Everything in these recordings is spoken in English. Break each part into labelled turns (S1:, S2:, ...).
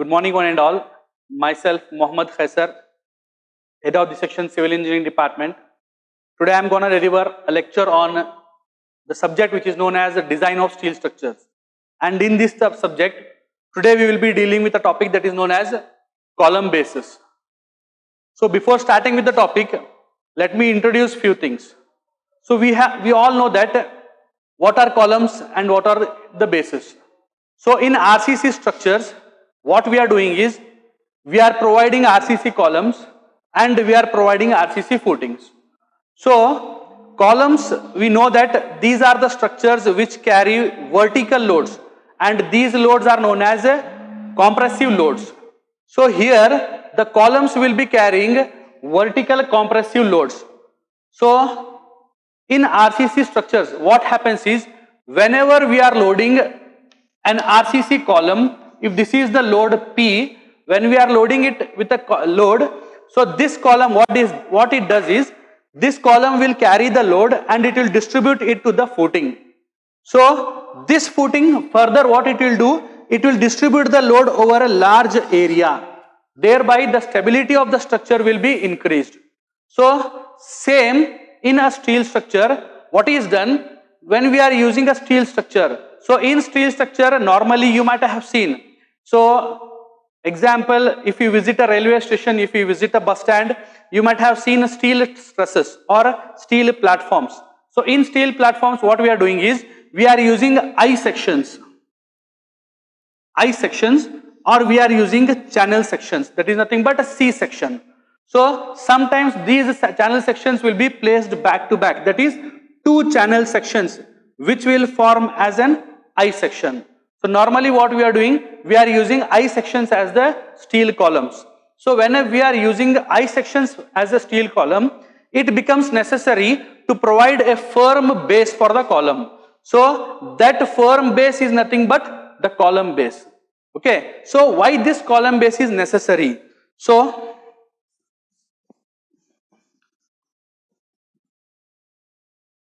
S1: Good morning one and all. Myself Mohammad Khaisar, head of the section Civil Engineering Department. Today I am going to deliver a lecture on the subject which is known as the design of steel structures. And in this subject, today we will be dealing with a topic that is known as column bases. So before starting with the topic, let me introduce few things. So we all know that what are columns and what are the bases. So in RCC structures, what we are doing is we are providing RCC columns and we are providing RCC footings. So columns, we know that these are the structures which carry vertical loads, and these loads are known as compressive loads. So here the columns will be carrying vertical compressive loads. So in RCC structures, what happens is whenever we are loading an RCC column, if this is the load P, when we are loading it with a load, so this column, what it does is this column will carry the load and it will distribute it to the footing. So this footing, further what it will do, it will distribute the load over a large area. Thereby the stability of the structure will be increased. So same in a steel structure, what is done when we are using a steel structure. So in steel structure, normally you might have seen. So example, if you visit a railway station, if you visit a bus stand, you might have seen steel trusses or steel platforms. So in steel platforms, what we are doing is we are using I sections, or we are using channel sections. That is nothing but a C section. So sometimes these channel sections will be placed back to back. That is two channel sections which will form as an I section. So normally what we are doing, we are using I sections as the steel columns. So whenever we are using I sections as a steel column, it becomes necessary to provide a firm base for the column. So that firm base is nothing but the column base. Okay. So why this column base is necessary? So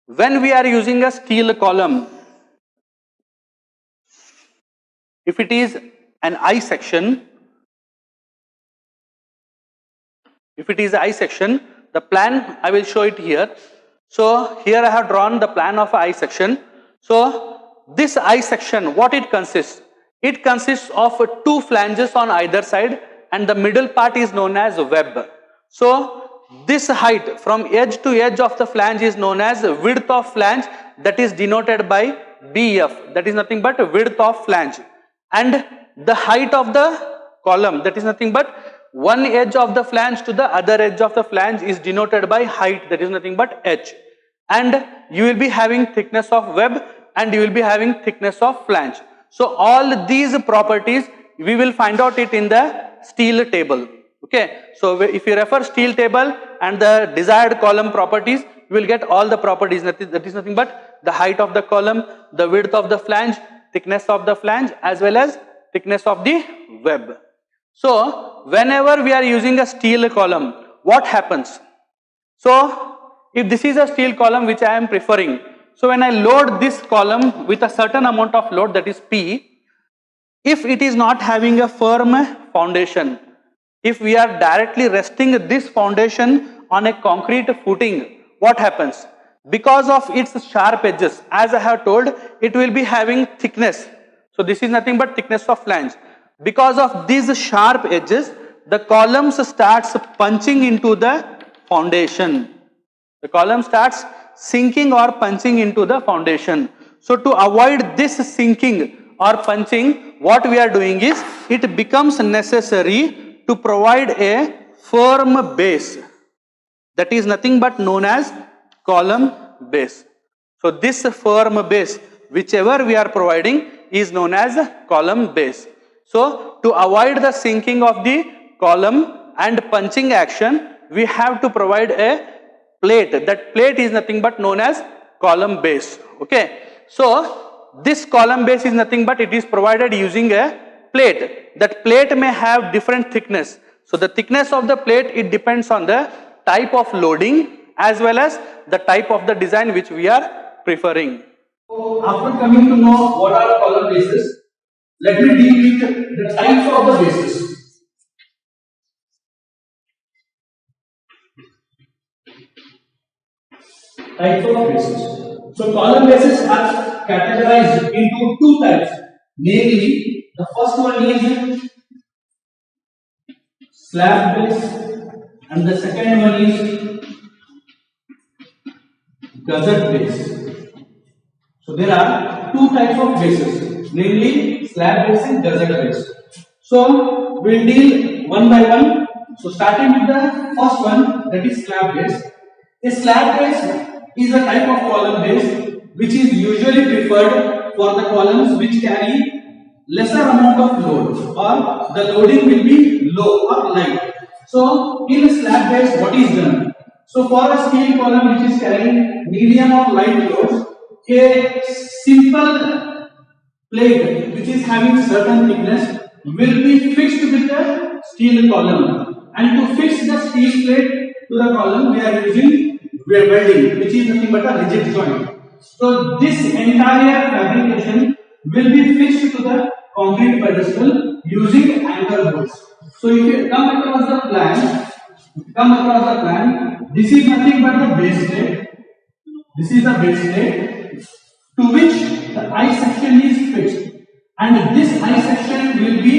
S1: when we are using a steel column, if it is an I section, the plan I will show it here. So here I have drawn the plan of I section. So this I section, what it consists? It consists of two flanges on either side, and the middle part is known as web. So this height from edge to edge of the flange is known as width of flange, that is denoted by BF, that is nothing but width of flange. And the height of the column, that is nothing but one edge of the flange to the other edge of the flange is denoted by height, that is nothing but H. And you will be having thickness of web and you will be having thickness of flange. So all these properties we will find out it in the steel table. Okay. So if you refer steel table and the desired column properties, you will get all the properties. That is nothing but the height of the column, the width of the flange, thickness of the flange, as well as thickness of the web. So whenever we are using a steel column, what happens? So if this is a steel column which I am preferring, so when I load this column with a certain amount of load, that is P, if it is not having a firm foundation, if we are directly resting this foundation on a concrete footing, what happens? Because of its sharp edges, as I have told, it will be having thickness. So this is nothing but thickness of flange. Because of these sharp edges, the columns starts punching into the foundation. The column starts sinking or punching into the foundation. So to avoid this sinking or punching, what we are doing is it becomes necessary to provide a firm base. That is nothing but known as column base. So this firm base, whichever we are providing, is known as column base. So to avoid the sinking of the column and punching action, we have to provide a plate. That plate is nothing but known as column base. Okay. So this column base is nothing but it is provided using a plate. That plate may have different thickness. So the thickness of the plate, it depends on the type of loading as well as the type of the design which we are preferring.
S2: So after coming to know what are column bases,
S1: let me deal with the types of the bases. Types of bases. So column bases are categorized into two types. Namely, the first one is slab base and the second one is gusset base. So there are two types of bases, namely slab base and gusset base. So we'll deal one by one. So starting with the first one, that is slab base. A slab base is a type of column base which is usually preferred for the columns which carry lesser amount of load, or the loading will be low or light. So in a slab base, what is done? So for a steel column which is carrying medium or light loads, a simple plate which is having certain thickness will be fixed with the steel column, and to fix the steel plate to the column we are using welding, which is nothing but a rigid joint. So this entire fabrication will be fixed to the concrete pedestal using anchor bolts. So if you come across the plan, this is nothing but the base plate. This is the base plate to which the I section is fixed, and this I section will be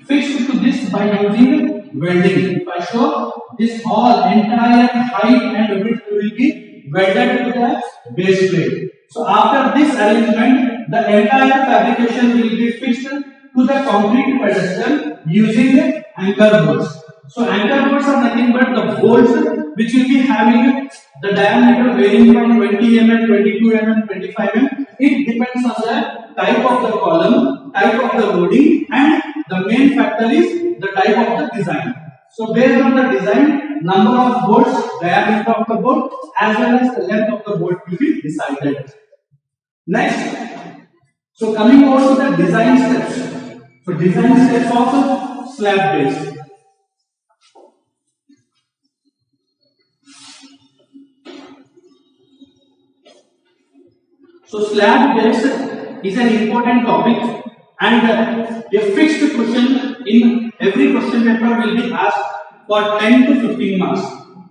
S1: fixed to this by using welding. If I show, this whole entire height and width will be welded to the base plate. So after this arrangement, the entire fabrication will be fixed to the concrete pedestal using anchor bolts. So anchor bolts are nothing but the bolts which will be having the diameter varying from 20 mm, 22 mm, 25 mm. It depends on the type of the column, type of the loading, and the main factor is the type of the design. So based on the design, number of bolts, diameter of the bolt, as well as the length of the bolt will be decided. Next, so coming over to the design steps. So design steps of slab base. So slab base is an important topic, and a fixed question in every question paper will be asked for 10 to 15 marks.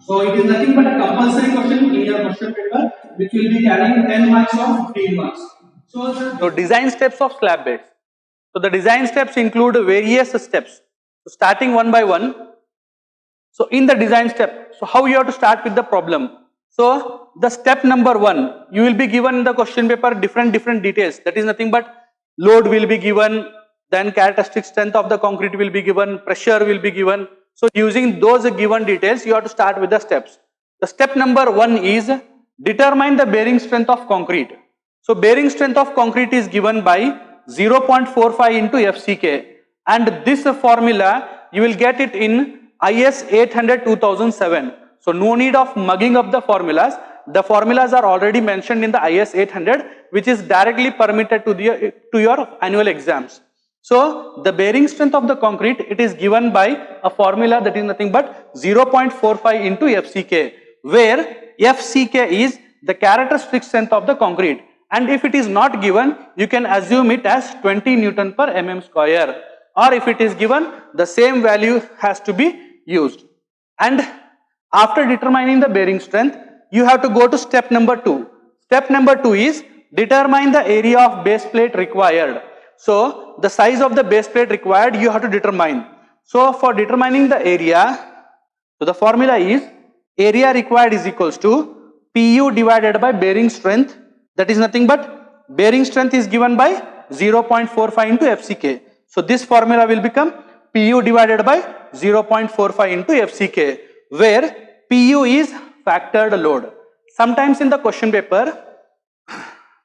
S1: So it is nothing but a compulsory question in your question paper which will be carrying 10 marks or 15 marks. So design steps of slab base. So the design steps include various steps. So starting one by one. So in the design step, so how you have to start with the problem. So the step number one, you will be given in the question paper different details. That is nothing but load will be given, then characteristic strength of the concrete will be given, pressure will be given. So using those given details, you have to start with the steps. The step number one is determine the bearing strength of concrete. So bearing strength of concrete is given by 0.45 into FCK, and this formula you will get it in IS 800-2007. So no need of mugging up the formulas. The formulas are already mentioned in the IS 800, which is directly permitted to your annual exams. So the bearing strength of the concrete, it is given by a formula that is nothing but 0.45 into FCK, where FCK is the characteristic strength of the concrete. And if it is not given, you can assume it as 20 Newton per mm square. Or if it is given, the same value has to be used. And after determining the bearing strength, you have to go to step number 2. Step number 2 is determine the area of base plate required. So the size of the base plate required you have to determine. So for determining the area, so the formula is area required is equals to PU divided by bearing strength. That is nothing but bearing strength is given by 0.45 into FCK. So this formula will become PU divided by 0.45 into FCK, where PU is factored load. Sometimes in the question paper,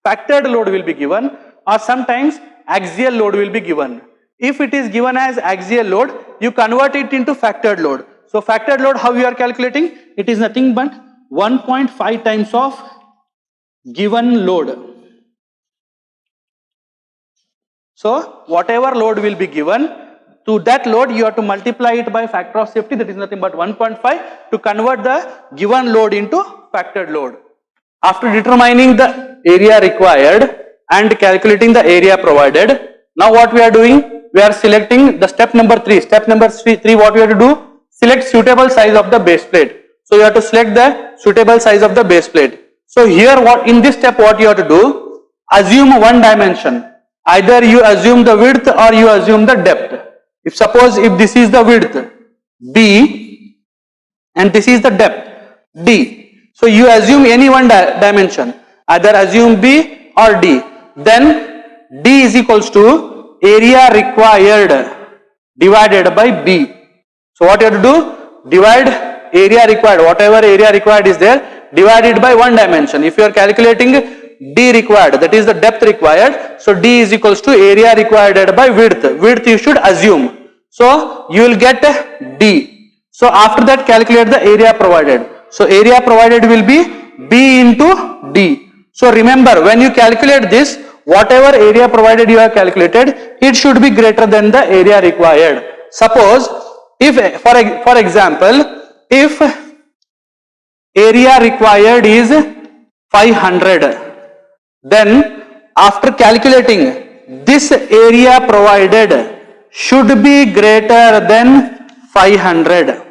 S1: factored load will be given, or sometimes axial load will be given. If it is given as axial load, you convert it into factored load. So factored load, how you are calculating? It is nothing but 1.5 times of given load. So whatever load will be given, to that load you have to multiply it by factor of safety, that is nothing but 1.5, to convert the given load into factored load. After determining the area required and calculating the area provided, Now what we are doing? We are selecting the step number 3. Step number 3, what we have to do? Select suitable size of the base plate. So you have to select the suitable size of the base plate. So here what in this step what you have to do? Assume one dimension. Either you assume the width or you assume the depth. If suppose if this is the width B and this is the depth D. So you assume any one dimension. Either assume B or D. Then D is equals to area required divided by B. So what you have to do? Divide area required, whatever area required is there, divided by one dimension. If you are calculating D required, that is the depth required, so D is equals to area required by width. Width you should assume. So you will get D. So after that calculate the area provided. So area provided will be B into D. So remember, when you calculate this, whatever area provided you have calculated, it should be greater than the area required. Suppose if for example, if area required is 500, then after calculating this area provided should be greater than 500,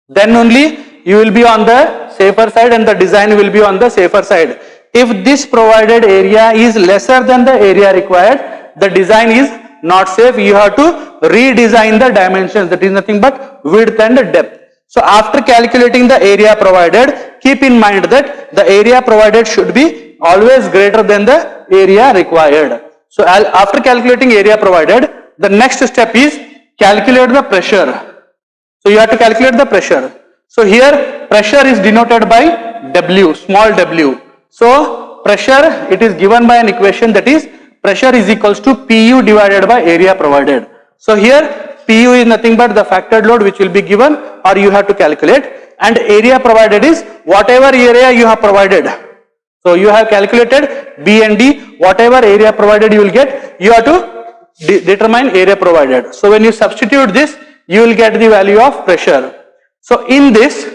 S1: then only you will be on the safer side and the design will be on the safer side. If this provided area is lesser than the area required, the design is not safe. You have to redesign the dimensions, that is nothing but width and depth. So after calculating the area provided, keep in mind that the area provided should be always greater than the area required. So after calculating area provided, the next step is calculate the pressure. So you have to calculate the pressure. So here pressure is denoted by W, small w. So pressure, it is given by an equation, that is pressure is equals to Pu divided by area provided. So here Pu is nothing but the factored load which will be given or you have to calculate, and area provided is whatever area you have provided. So you have calculated B and D, whatever area provided you will get, you have to determine area provided. So when you substitute this, you will get the value of pressure. So in this,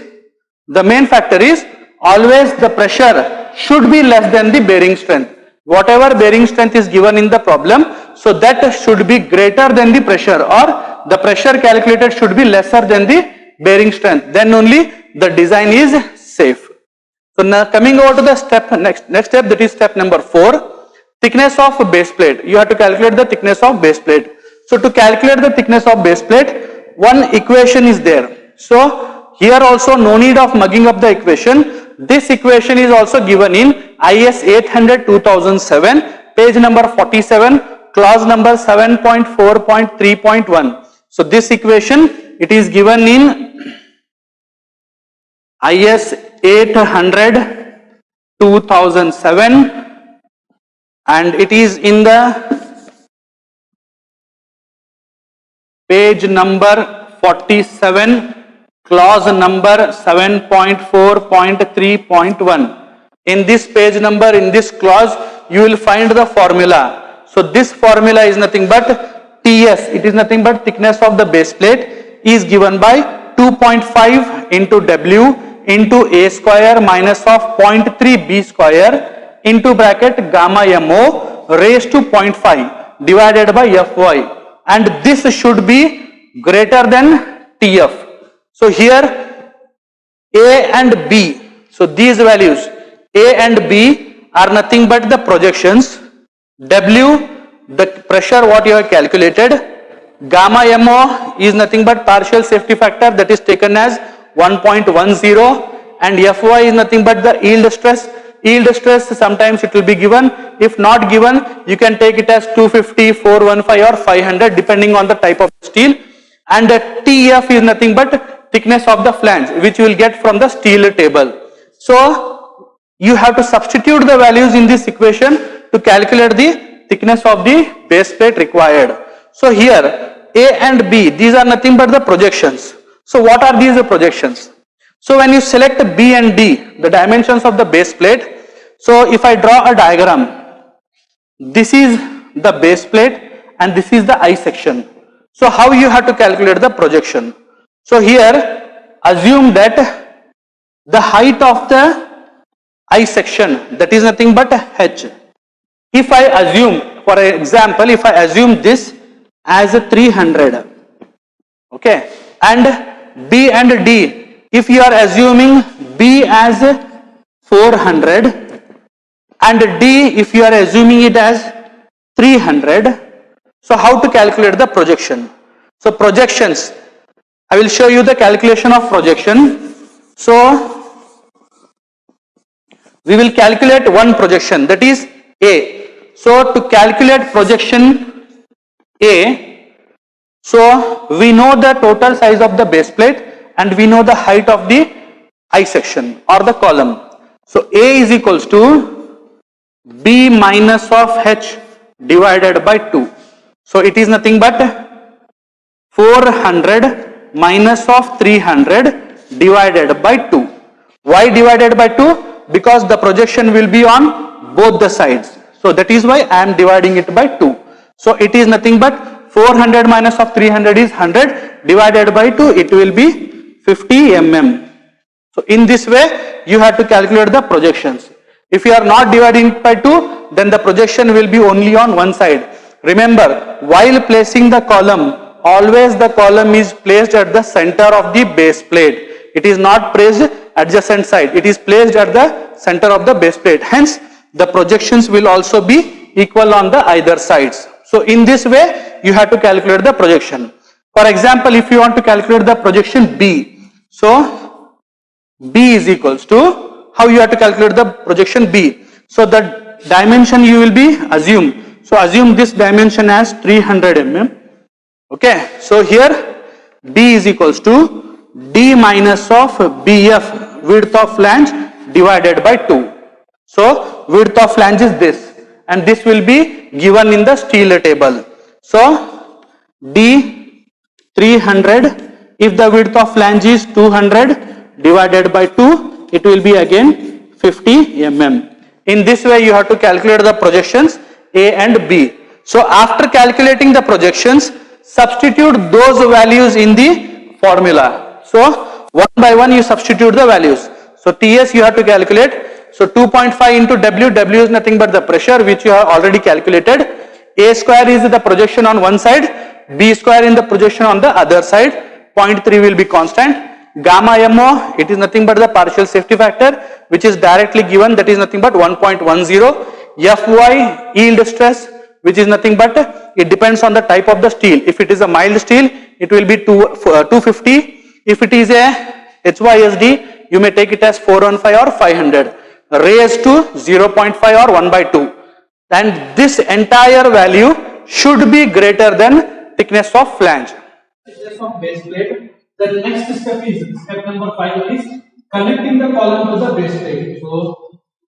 S1: the main factor is always the pressure should be less than the bearing strength. Whatever bearing strength is given in the problem, so that should be greater than the pressure, or the pressure calculated should be lesser than the bearing strength. Then only the design is safe. So now coming over to the step, next step, that is step number 4, thickness of base plate. You have to calculate the thickness of base plate. So to calculate the thickness of base plate, one equation is there. So here also no need of mugging up the equation. This equation is also given in IS 800-2007, page number 47, clause number 7.4.3.1. So this equation, it is given in IS 800-2007 and it is in the page number 47, clause number 7.4.3.1. In this page number, in this clause, you will find the formula. So this formula is nothing but TS, it is nothing but thickness of the base plate is given by 2.5 into W into A square minus of 0.3 B square into bracket gamma MO raised to 0.5 divided by Fy, and this should be greater than TF. So here A and B, so these values A and B are nothing but the projections. W, the pressure what you have calculated. Gamma MO is nothing but partial safety factor, that is taken as 1.10, and Fy is nothing but the yield stress. Yield stress sometimes it will be given. If not given, you can take it as 250, 415 or 500 depending on the type of steel. And the TF is nothing but thickness of the flange, which you will get from the steel table. So you have to substitute the values in this equation to calculate the thickness of the base plate required. So here A and B, these are nothing but the projections. So what are these projections? So when you select B and D, the dimensions of the base plate, so if I draw a diagram, this is the base plate and this is the I section. So how you have to calculate the projection? So here assume that the height of the I section, that is nothing but H. If I assume for example, if I assume this as a 300, okay, and B and D, if you are assuming B as 400 and D if you are assuming it as 300, so how to calculate the projection? So projections, I will show you the calculation of projection. So we will calculate one projection, that is A. So to calculate projection A, so we know the total size of the base plate and we know the height of the I section or the column. So A is equals to B minus of H divided by 2. So it is nothing but 400 minus of 300 divided by 2. Why divided by 2? Because the projection will be on both the sides. So that is why I am dividing it by 2. So it is nothing but 400 minus of 300 is 100 divided by 2, it will be 50 mm. So in this way you have to calculate the projections. If you are not dividing it by 2, then the projection will be only on one side. Remember, while placing the column, always the column is placed at the center of the base plate. It is not placed adjacent side. It is placed at the center of the base plate. Hence, the projections will also be equal on the either sides. So in this way, you have to calculate the projection. For example, if you want to calculate the projection B, so B is equals to, how you have to calculate the projection B? So the dimension you will be assume. So assume this dimension as 300 mm. Okay. So here B is equals to D minus of BF, width of flange, divided by 2. So width of flange is this, and this will be given in the steel table. So D 300, if the width of flange is 200 divided by 2, it will be again 50 mm. In this way you have to calculate the projections A and B. So after calculating the projections, substitute those values in the formula. So one by one you substitute the values. So TS you have to calculate. So 2.5 into W is nothing but the pressure which you have already calculated. A square is the projection on one side, B square in the projection on the other side. 0.3 will be constant. Gamma MO, it is nothing but the partial safety factor which is directly given, that is nothing but 1.10. Fy, yield stress, which is nothing but, it depends on the type of the steel. If it is a mild steel, it will be 250. If it is a HYSD, you may take it as 415 or 500, raised to 0.5 or 1 by 2. And this entire value should be greater than thickness of flange.
S2: Thickness of base plate. The next step is, step number 5 is connecting the column to the base plate. So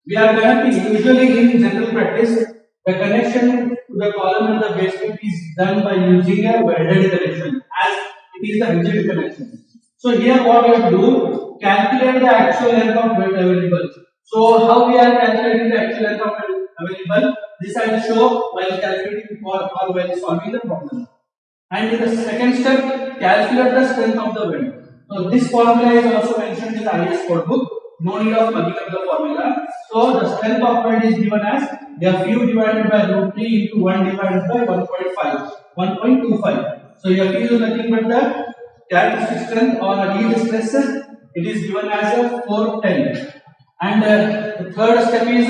S2: we are connecting, usually in general practice, the connection to the column and the base plate is done by using a welded connection, as it is a rigid connection. So here what we have to do, calculate the actual length of weld available. So how we are calculating the actual length of weld available? This I will show while calculating or while solving the problem. And in the second step, calculate the strength of the weld. So this formula is also mentioned in the IS code book. No need of mugging up the formula. So the strength of weld is given as Fu divided by root 3 into 1 divided by 1.25. So Fu is nothing but the characteristic strength or yield stress. It is given as a 410. And the third step is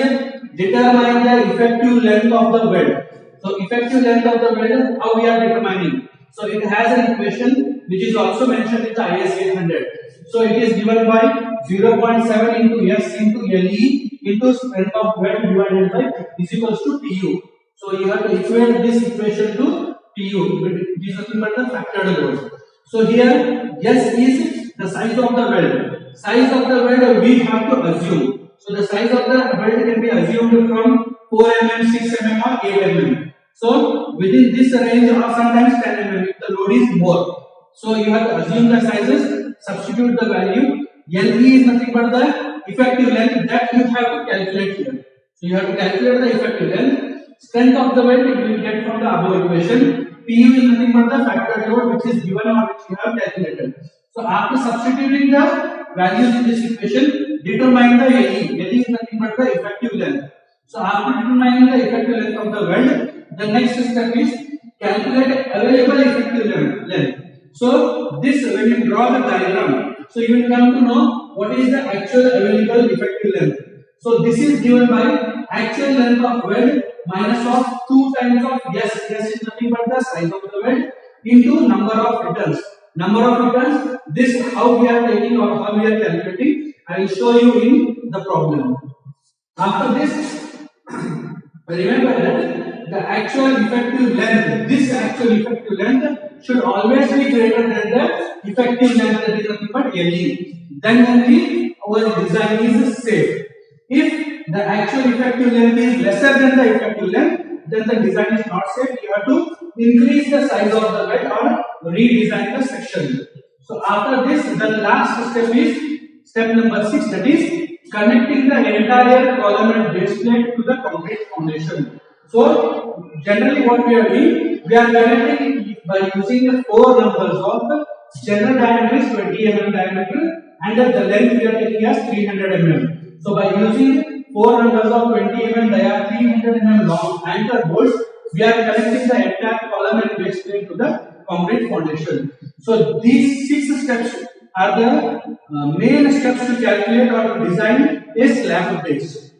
S2: determine the effective length of the weld. So effective length of the weld, how we are determining? So it has an equation which is also mentioned in the IS 800. So it is given by 0.7 into S into LE into strength of weld divided by is equals to TU. So you have to equate this equation to TU. It is nothing but the factored load. So here S is the size of the weld. Size of the weld we have to assume. So the size of the weld can be assumed from 4 mm, 6 mm or 8 mm. So within this range or sometimes 10 mm if the load is more. So you have to assume the sizes, substitute the value. LE is nothing but the effective length that you have to calculate here. So you have to calculate the effective length. Strength of the weld you will get from the above equation. PU is nothing but the factored load which is given or which you have calculated. So after substituting the values in this equation, determine the LE. LE is nothing but the effective length. So after determining the effective length of the weld, The next step is calculate available effective length. So this, when you draw the diagram, so you will come to know what is the actual available effective length. So this is given by actual length of weld minus of 2 times of S. S is nothing but the size of the weld into number of returns. Number of returns, this how we are taking or how we are calculating, I will show you in the problem. After this, remember that the actual effective length, this actual effective length should always be greater than the effective length, that is nothing but LE. Then only our design is safe. If the actual effective length is lesser than the effective length, then the design is not safe. You have to increase the size of the weld or redesign the section. So after this, the last step is step number 6, that is connecting the entire column and base plate to the concrete foundation. So generally what we are doing, we are connecting by using the 4 numbers of the general diameter is 20 mm diameter and the length we are taking as 300 mm. So by using 4 numbers of 20 mm dia 300 mm long anchor bolts, we are connecting the entire column and base plate to the concrete foundation. So these 6 steps are the main steps to calculate or to design a slab base.